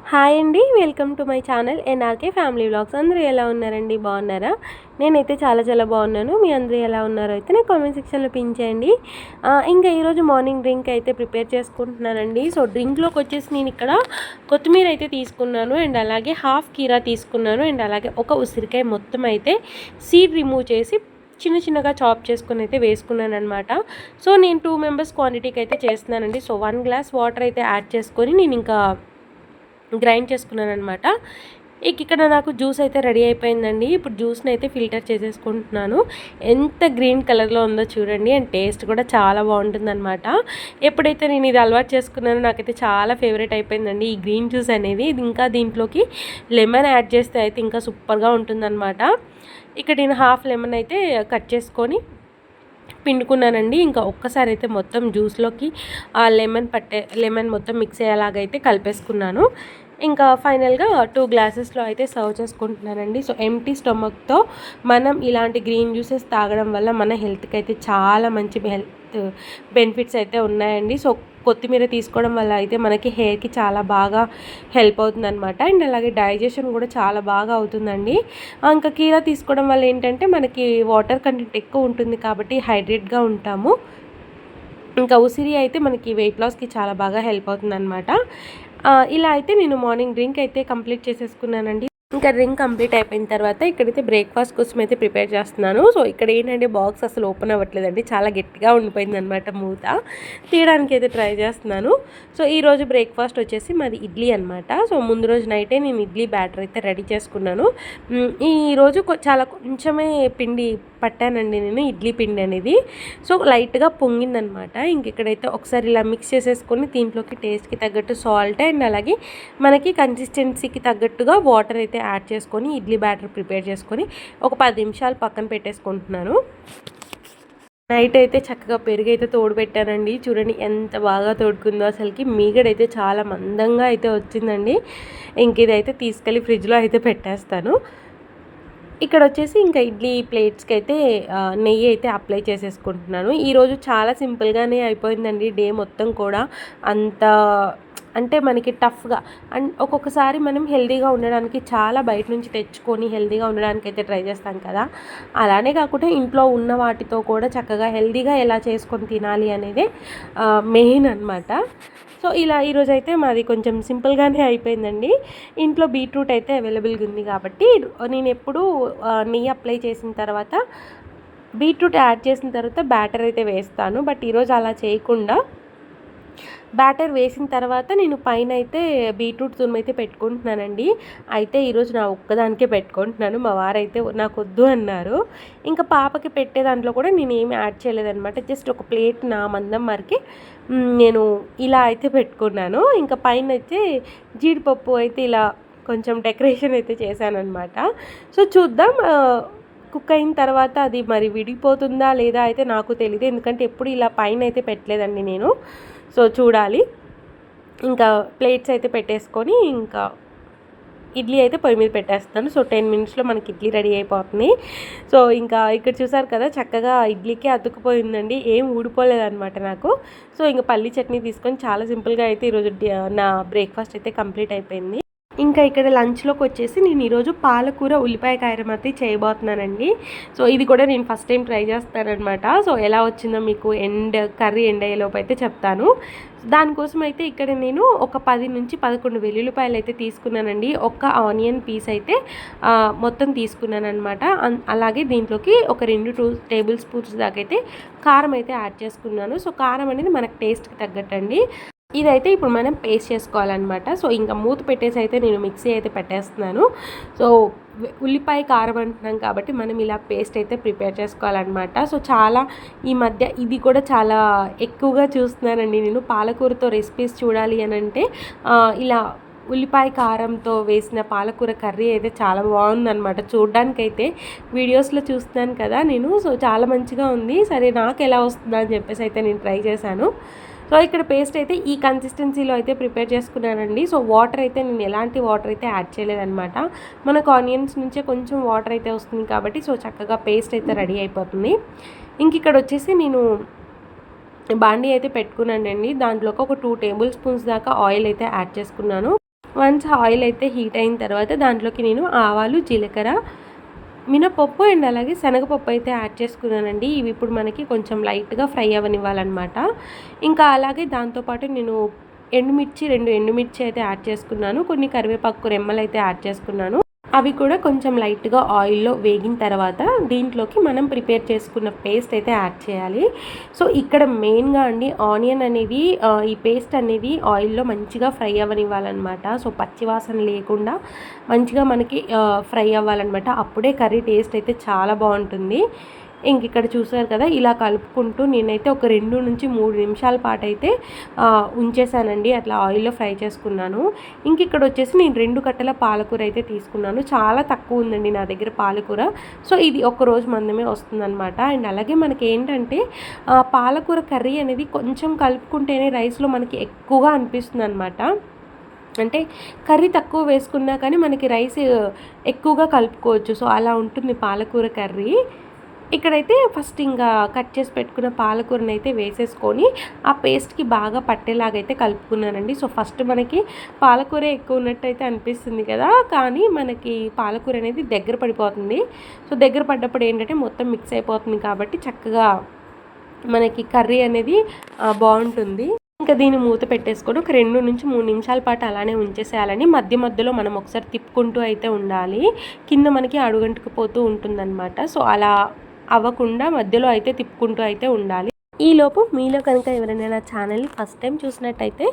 Hi అండి, welcome to my channel NRK family vlogs. అందరూ ఎలా ఉన్నారండి? బాగున్నారా? నేనైతే చాలా చాలా బాగున్నాను. మీ అందరూ ఎలా ఉన్నారో అయితే నాకు కామెంట్ సెక్షన్లో పిన్ చేయండి. ఇంకా ఈరోజు మార్నింగ్ డ్రింక్ అయితే ప్రిపేర్ చేసుకుంటున్నానండి. సో డ్రింక్లోకి వచ్చేసి నేను ఇక్కడ కొత్తిమీర అయితే తీసుకున్నాను, అండ్ అలాగే హాఫ్ కీరా తీసుకున్నాను, అండ్ అలాగే ఒక ఉసిరికాయ మొత్తం అయితే సీడ్ రిమూవ్ చేసి చిన్న చిన్నగా చాప్ చేసుకుని అయితే వేసుకున్నాను అనమాట. సో నేను 2 మెంబర్స్ క్వాంటిటీకి అయితే చేస్తున్నానండి. సో 1 గ్లాస్ వాటర్ అయితే యాడ్ చేసుకొని నేను ఇంకా గ్రైండ్ చేసుకున్నాను అనమాట. ఇక్కడ నాకు జ్యూస్ అయితే రెడీ అయిపోయిందండి. ఇప్పుడు జ్యూస్ని అయితే ఫిల్టర్ చేసేసుకుంటున్నాను. ఎంత గ్రీన్ కలర్లో ఉందో చూడండి, అండ్ టేస్ట్ కూడా చాలా బాగుంటుందన్నమాట. ఎప్పుడైతే నేను ఇది అలవాటు చేసుకున్నానో నాకైతే చాలా ఫేవరెట్ అయిపోయిందండి ఈ గ్రీన్ జ్యూస్ అనేది. ఇది ఇంకా దీంట్లోకి లెమన్ యాడ్ చేస్తే అయితే ఇంకా సూపర్గా ఉంటుందన్నమాట. ఇక్కడ నేను హాఫ్ లెమన్ అయితే కట్ చేసుకొని పిండుకున్నానండి. ఇంకా ఒక్కసారి అయితే మొత్తం జ్యూస్లోకి ఆ లెమన్ మొత్తం మిక్స్ అయ్యేలాగైతే కలిపేసుకున్నాను. ఇంకా ఫైనల్గా 2 గ్లాసెస్లో అయితే సర్వ్ చేసుకుంటున్నానండి. సో ఎంప్టీ స్టమక్తో మనం ఇలాంటి గ్రీన్ జ్యూసెస్ తాగడం వల్ల మన హెల్త్కి అయితే చాలా మంచి బెనిఫిట్స్ అయితే ఉన్నాయండి. సో కొత్తిమీర తీసుకోవడం వల్ల అయితే మనకి హెయిర్కి చాలా బాగా హెల్ప్ అవుతుందన్నమాట, అండ్ అలాగే డైజెషన్ కూడా చాలా బాగా అవుతుందండి. ఇంకా కీరా తీసుకోవడం వల్ల ఏంటంటే మనకి వాటర్ కంటెంట్ ఎక్కువ ఉంటుంది కాబట్టి హైడ్రేట్గా ఉంటాము. ఇంకా ఉసిరి అయితే మనకి వెయిట్ లాస్కి చాలా బాగా హెల్ప్ అవుతుందన్నమాట. ఇలా అయితే నేను మార్నింగ్ డ్రింక్ అయితే కంప్లీట్ చేసేసుకున్నానండి. ఇంకా డ్రింక్ కంప్లీట్ అయిపోయిన తర్వాత ఇక్కడైతే బ్రేక్ఫాస్ట్ కోసం అయితే ప్రిపేర్ చేస్తున్నాను. సో ఇక్కడ ఏంటంటే బాక్స్ అసలు ఓపెన్ అవ్వట్లేదండి, చాలా గట్టిగా ఉండిపోయింది అనమాట మూత. తీయడానికి అయితే ట్రై చేస్తున్నాను. సో ఈరోజు బ్రేక్ఫాస్ట్ వచ్చేసి మాది ఇడ్లీ అనమాట. సో ముందు రోజు నైటే నేను ఇడ్లీ బ్యాటర్ అయితే రెడీ చేసుకున్నాను. ఈరోజు చాలా కొంచెమే పిండి పట్టానండి నేను, ఇడ్లీ పిండి అనేది. సో లైట్గా పొంగిందనమాట. ఇంక ఇక్కడైతే ఒకసారి ఇలా మిక్స్ చేసేసుకొని దీంట్లోకి టేస్ట్కి తగ్గట్టు సాల్ట్, అండ్ అలాగే మనకి కన్సిస్టెన్సీకి తగ్గట్టుగా వాటర్ అయితే యాడ్ చేసుకొని ఇడ్లీ బ్యాటర్ ప్రిపేర్ చేసుకొని ఒక 10 నిమిషాలు పక్కన పెట్టేసుకుంటున్నాను. నైట్ అయితే చక్కగా పెరుగు అయితే తోడు పెట్టానండి. చూడండి ఎంత బాగా తోడుకుందో, అసలుకి మీగడైతే చాలా మందంగా అయితే వచ్చిందండి. ఇంక ఇదైతే తీసుకెళ్ళి ఫ్రిడ్జ్లో అయితే పెట్టేస్తాను. ఇక్కడ వచ్చేసి ఇంకా ఇడ్లీ ప్లేట్స్కి అయితే నెయ్యి అయితే అప్లై చేసేసుకుంటున్నాను. ఈరోజు చాలా సింపుల్గానే అయిపోయిందండి డే మొత్తం కూడా. అంత అంటే మనకి టఫ్గా అండ్ ఒక్కొక్కసారి మనం హెల్తీగా ఉండడానికి చాలా బయట నుంచి తెచ్చుకొని హెల్తీగా ఉండడానికి అయితే ట్రై చేస్తాం కదా. అలానే కాకుండా ఇంట్లో ఉన్న వాటితో కూడా చక్కగా హెల్తీగా ఎలా చేసుకొని తినాలి అనేది మెయిన్ అనమాట. సో ఇలా ఈరోజు అయితే మాది కొంచెం సింపుల్గానే అయిపోయిందండి. ఇంట్లో బీట్రూట్ అయితే అవైలబుల్గా ఉంది కాబట్టి నేను ఎప్పుడూ నెయ్యి అప్లై చేసిన తర్వాత బీట్రూట్ యాడ్ చేసిన తర్వాత బ్యాటర్ అయితే వేస్తాను. బట్ ఈరోజు అలా చేయకుండా బ్యాటర్ వేసిన తర్వాత నేను పైన అయితే బీట్రూట్ తురుము అయితే పెట్టుకుంటున్నానండి. అయితే ఈరోజు నా ఒక్కదానికే పెట్టుకుంటున్నాను, మా వారైతే నాకు వద్దు అన్నారు. ఇంకా పాపకి పెట్టే దాంట్లో కూడా నేను ఏమి యాడ్ చేయలేదన్నమాట. జస్ట్ ఒక ప్లేట్ నా మందం వరకు నేను ఇలా అయితే పెట్టుకున్నాను. ఇంకా పైన అయితే జీడిపప్పు అయితే ఇలా కొంచెం డెకరేషన్ అయితే చేశానన్నమాట. సో చూద్దాం కుక్ అయిన తర్వాత అది మరి విడిపోతుందా లేదా అయితే నాకు తెలియదు, ఎందుకంటే ఎప్పుడు ఇలా పైన అయితే పెట్టలేదండి నేను. సో చూడాలి. ఇంకా ప్లేట్స్ అయితే పెట్టేసుకొని ఇంకా ఇడ్లీ అయితే పొయ్యి మీద పెట్టేస్తాను. సో 10 మినిట్స్లో మనకి ఇడ్లీ రెడీ అయిపోతుంది. సో ఇంకా ఇక్కడ చూసారు కదా, చక్కగా ఇడ్లీకి అతుక్కుపోయిందండి, ఏం ఊడిపోలేదన్నమాట నాకు. సో ఇంకా పల్లీ చట్నీ తీసుకొని చాలా సింపుల్గా అయితే ఈరోజు నా బ్రేక్ఫాస్ట్ అయితే కంప్లీట్ అయిపోయింది. ఇంకా ఇక్కడ లంచ్లోకి వచ్చేసి నేను ఈరోజు పాలకూర ఉల్లిపాయ కారం అయితే చేయబోతున్నానండి. సో ఇది కూడా నేను ఫస్ట్ టైం ట్రై చేస్తానమాట. సో ఎలా వచ్చిందో మీకు కర్రీ ఎండ్ అయ్యేలోపు అయితే చెప్తాను. దానికోసం అయితే ఇక్కడ నేను ఒక 10 నుంచి 11 వెల్లుల్లిపాయలు అయితే తీసుకున్నానండి. ఒక ఆనియన్ పీస్ అయితే మొత్తం తీసుకున్నాను అనమాట. అలాగే దీంట్లోకి ఒక 2 టేబుల్ స్పూన్స్ దాకా అయితే కారం అయితే యాడ్ చేసుకున్నాను. సో కారం అనేది మనకు టేస్ట్కి తగ్గట్టు అండి. ఇదైతే ఇప్పుడు మనం పేస్ట్ చేసుకోవాలన్నమాట. సో ఇంకా మూత పెట్టేసి అయితే నేను మిక్సీ అయితే పెట్టేస్తున్నాను. సో ఉల్లిపాయ కారం అంటున్నాం కాబట్టి మనం ఇలా పేస్ట్ అయితే ప్రిపేర్ చేసుకోవాలన్నమాట. సో చాలా ఈ మధ్య ఇది కూడా చాలా ఎక్కువగా చూస్తున్నానండి నేను. పాలకూరతో రెసిపీస్ చూడాలి అని అంటే ఇలా ఉల్లిపాయ కారంతో వేసిన పాలకూర కర్రీ అయితే చాలా బాగుందన్నమాట. చూడ్డానికైతే వీడియోస్లో చూస్తున్నాను కదా నేను. సో చాలా మంచిగా ఉంది. సరే నాకు ఎలా వస్తుందా అని చెప్పేసి అయితే నేను ట్రై చేశాను. సో ఇక్కడ పేస్ట్ అయితే ఈ కన్సిస్టెన్సీలో అయితే ప్రిపేర్ చేసుకున్నానండి. సో వాటర్ అయితే నేను ఎలాంటి వాటర్ అయితే యాడ్ చేయలేదన్నమాట. మనకు ఆనియన్స్ నుంచే కొంచెం వాటర్ అయితే వస్తుంది కాబట్టి సో చక్కగా పేస్ట్ అయితే రెడీ అయిపోతుంది. ఇంక ఇక్కడ వచ్చేసి నేను బాండీ అయితే పెట్టుకున్నానండి. దాంట్లోకి ఒక 2 టేబుల్ స్పూన్స్ దాకా ఆయిల్ అయితే యాడ్ చేసుకున్నాను. వన్స్ ఆయిల్ అయితే హీట్ అయిన తర్వాత దాంట్లోకి నేను ఆవాలు, జీలకర్ర, మినపప్పు అండ్ అలాగే శనగపప్పు అయితే యాడ్ చేసుకున్నానండి. ఇవి ఇప్పుడు మనకి కొంచెం లైట్గా ఫ్రై అవ్వనివ్వాలన్నమాట. ఇంకా అలాగే దాంతోపాటు నేను ఎండుమిర్చి 2 ఎండుమిర్చి అయితే యాడ్ చేసుకున్నాను. కొన్ని కరివేపాకు రెమ్మలు అయితే యాడ్ చేసుకున్నాను. అవి కూడా కొంచెం లైట్గా ఆయిల్లో వేగిన తర్వాత దీంట్లోకి మనం ప్రిపేర్ చేసుకున్న పేస్ట్ అయితే యాడ్ చేయాలి. సో ఇక్కడ మెయిన్గా అండి ఆనియన్ అనేది ఈ పేస్ట్ అనేది ఆయిల్లో మంచిగా ఫ్రై అవ్వనివ్వాలన్నమాట. సో పచ్చివాసన లేకుండా మంచిగా మనకి ఫ్రై అవ్వాలన్నమాట. అప్పుడే కర్రీ టేస్ట్ అయితే చాలా బాగుంటుంది. ఇంక ఇక్కడ చూసారు కదా, ఇలా కలుపుకుంటూ నేనైతే ఒక 2 నుంచి 3 నిమిషాల పాటు అయితే ఉంచేసానండి. అట్లా ఆయిల్లో ఫ్రై చేసుకున్నాను. ఇంక ఇక్కడ వచ్చేసి నేను 2 కట్టల పాలకూర అయితే తీసుకున్నాను. చాలా తక్కువ ఉందండి నా దగ్గర పాలకూర. సో ఇది ఒక రోజు మందమే వస్తుందన్నమాట. అండ్ అలాగే మనకి ఏంటంటే పాలకూర కర్రీ అనేది కొంచెం కలుపుకుంటేనే రైస్లో మనకి ఎక్కువగా అనిపిస్తుంది అనమాట. అంటే కర్రీ తక్కువ వేసుకున్నా కానీ మనకి రైస్ ఎక్కువగా కలుపుకోవచ్చు. సో అలా ఉంటుంది పాలకూర కర్రీ. ఇక్కడైతే ఫస్ట్ ఇంకా కట్ చేసి పెట్టుకున్న పాలకూరని అయితే వేసేసుకొని ఆ పేస్ట్కి బాగా పట్టేలాగైతే కలుపుకున్నానండి. సో ఫస్ట్ మనకి పాలకూర ఎక్కువ ఉన్నట్టు అయితే అనిపిస్తుంది కదా, కానీ మనకి పాలకూర అనేది దగ్గర పడిపోతుంది. సో దగ్గర పడ్డప్పుడు ఏంటంటే మొత్తం మిక్స్ అయిపోతుంది కాబట్టి చక్కగా మనకి కర్రీ అనేది బాగుంటుంది. ఇంకా దీన్ని మూత పెట్టేసుకొని ఒక 2 నుంచి 3 నిమిషాల పాటు అలానే ఉంచేసేయాలని. మధ్య మధ్యలో మనం ఒకసారి తిప్పుకుంటూ అయితే ఉండాలి. కింద మనకి అడుగంటుకుపోతూ ఉంటుందన్నమాట. సో అలా అవ్వకుండా మధ్యలో అయితే తిప్పుకుంటూ అయితే ఉండాలి. ఈలోపు మీలో కనుక ఎవరైనా నా ఛానల్ని ఫస్ట్ టైం చూసినట్టయితే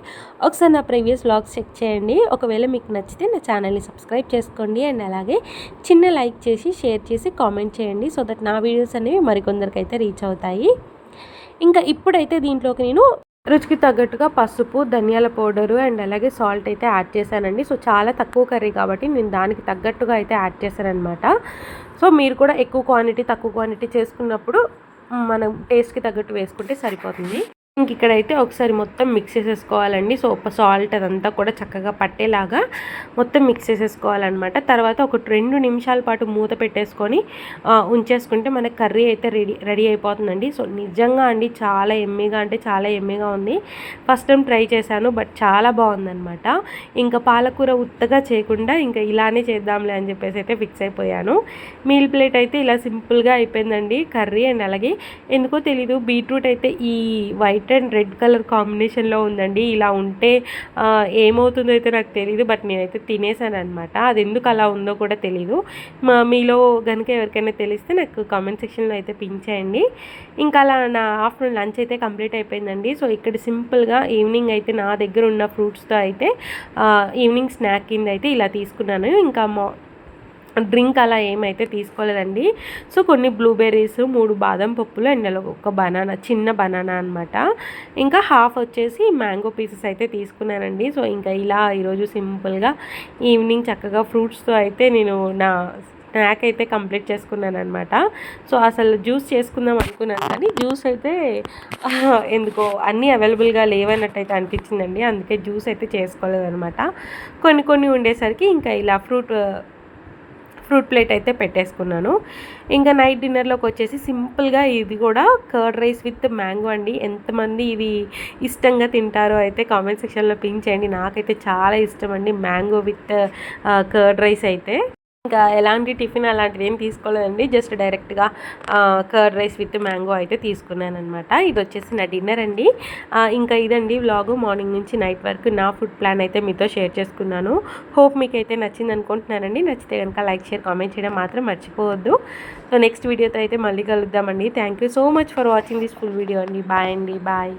ఒకసారి నా ప్రీవియస్ వ్లాగ్స్ చెక్ చేయండి. ఒకవేళ మీకు నచ్చితే నా ఛానల్ని సబ్స్క్రైబ్ చేసుకోండి. అండ్ అలాగే చిన్న లైక్ చేసి షేర్ చేసి కామెంట్ చేయండి. సో దట్ నా వీడియోస్ అనేవి మరికొందరికి అయితే రీచ్ అవుతాయి. ఇంకా ఇప్పుడైతే దీంట్లోకి నేను రుచికి తగ్గట్టుగా పసుపు, ధనియాల పౌడరు అండ్ అలాగే సాల్ట్ అయితే యాడ్ చేశానండి. సో చాలా తక్కువ కర్రీ కాబట్టి నేను దానికి తగ్గట్టుగా అయితే యాడ్ చేశానమాట. సో మీరు కూడా ఎక్కువ క్వాంటిటీ తక్కువ క్వాంటిటీ చేసుకున్నప్పుడు మనం టేస్ట్కి తగ్గట్టు వేసుకుంటే సరిపోతుంది. ఇంక ఇక్కడైతే ఒకసారి మొత్తం మిక్స్ చేసేసుకోవాలండి. సో సాల్ట్ అదంతా కూడా చక్కగా పట్టేలాగా మొత్తం మిక్స్ చేసేసుకోవాలన్నమాట. తర్వాత ఒక 2 నిమిషాల పాటు మూత పెట్టేసుకొని ఉంచేసుకుంటే మనకి కర్రీ అయితే రెడీ అయిపోతుందండి. సో నిజంగా అండి చాలా ఎమ్మీగా అంటే చాలా ఎమ్మీగా ఉంది. ఫస్ట్ టైం ట్రై చేశాను, బట్ చాలా బాగుందన్నమాట. ఇంకా పాలకూర ఉత్తగా చేయకుండా ఇంకా ఇలానే చేద్దాంలే అని చెప్పేసి అయితే ఫిక్స్ అయిపోయాను. మీల్ ప్లేట్ అయితే ఇలా సింపుల్గా అయిపోయిందండి కర్రీ. అండ్ అలాగే ఎందుకో తెలీదు బీట్రూట్ అయితే ఈ వైట్ అండ్ రెడ్ కలర్ కాంబినేషన్లో ఉందండి. ఇలా ఉంటే ఏమవుతుందో అయితే నాకు తెలీదు, బట్ నేనైతే తినేసాను అనమాట. అది ఎందుకు అలా ఉందో కూడా తెలీదు. మీలో కనుక ఎవరికైనా తెలిస్తే నాకు కామెంట్ సెక్షన్లో అయితే పిన్ చేయండి. ఇంకా అలా నా ఆఫ్టర్నూన్ లంచ్ అయితే కంప్లీట్ అయిపోయిందండి. సో ఇక్కడ సింపుల్గా ఈవినింగ్ అయితే నా దగ్గర ఉన్న ఫ్రూట్స్తో అయితే ఈవినింగ్ స్నాక్ కింద అయితే ఇలా తీసుకున్నాను. ఇంకా డ్రింక్ అలా ఏమైతే తీసుకోలేదండి. సో కొన్ని బ్లూబెర్రీస్, 3 బాదం పప్పులు అండ్ ఒక బనానా, చిన్న బనానా అనమాట. ఇంకా హాఫ్ వచ్చేసి మ్యాంగో పీసెస్ అయితే తీసుకున్నానండి. సో ఇంకా ఇలా ఈరోజు సింపుల్గా ఈవినింగ్ చక్కగా ఫ్రూట్స్తో అయితే నేను నా స్నాక్ అయితే కంప్లీట్ చేసుకున్నాను అనమాట. సో అసలు జ్యూస్ చేసుకుందాం అనుకున్నాను కానీ జ్యూస్ అయితే ఎందుకో అన్నీ అవైలబుల్గా లేవన్నట్టయితే అనిపించిందండి. అందుకే జ్యూస్ అయితే చేసుకోలేదనమాట. కొన్ని ఉండేసరికి ఇంకా ఇలా ఫ్రూట్ ప్లేట్ అయితే పెట్టేసుకున్నాను. ఇంకా నైట్ డిన్నర్లోకి వచ్చేసి సింపుల్గా ఇది కూడా కర్డ్ రైస్ విత్ మ్యాంగో అండి. ఎంతమంది ఇది ఇష్టంగా తింటారో అయితే కామెంట్ సెక్షన్లో పిన్ చేయండి. నాకైతే చాలా ఇష్టం అండి మ్యాంగో విత్ కర్డ్ రైస్ అయితే. ఇంకా ఎలాంటి టిఫిన్ అలాంటిది ఏం తీసుకోలేదండి, జస్ట్ డైరెక్ట్గా కర్డ్ రైస్ విత్ మ్యాంగో అయితే తీసుకున్నాను అనమాట. ఇది వచ్చేసి నా డిన్నర్ అండి. ఇంకా ఇదండి వ్లాగు. మార్నింగ్ నుంచి నైట్ వరకు నా ఫుడ్ ప్లాన్ అయితే మీతో షేర్ చేసుకున్నాను. హోప్ మీకు అయితే నచ్చింది అనుకుంటున్నానండి. నచ్చితే కనుక లైక్, షేర్, కామెంట్ చేయడం మాత్రం మర్చిపోవద్దు. సో నెక్స్ట్ వీడియోతో అయితే మళ్ళీ కలుద్దామండి. Thank you so much for watching this full video అండి. బాయ్ అండి. బాయ్.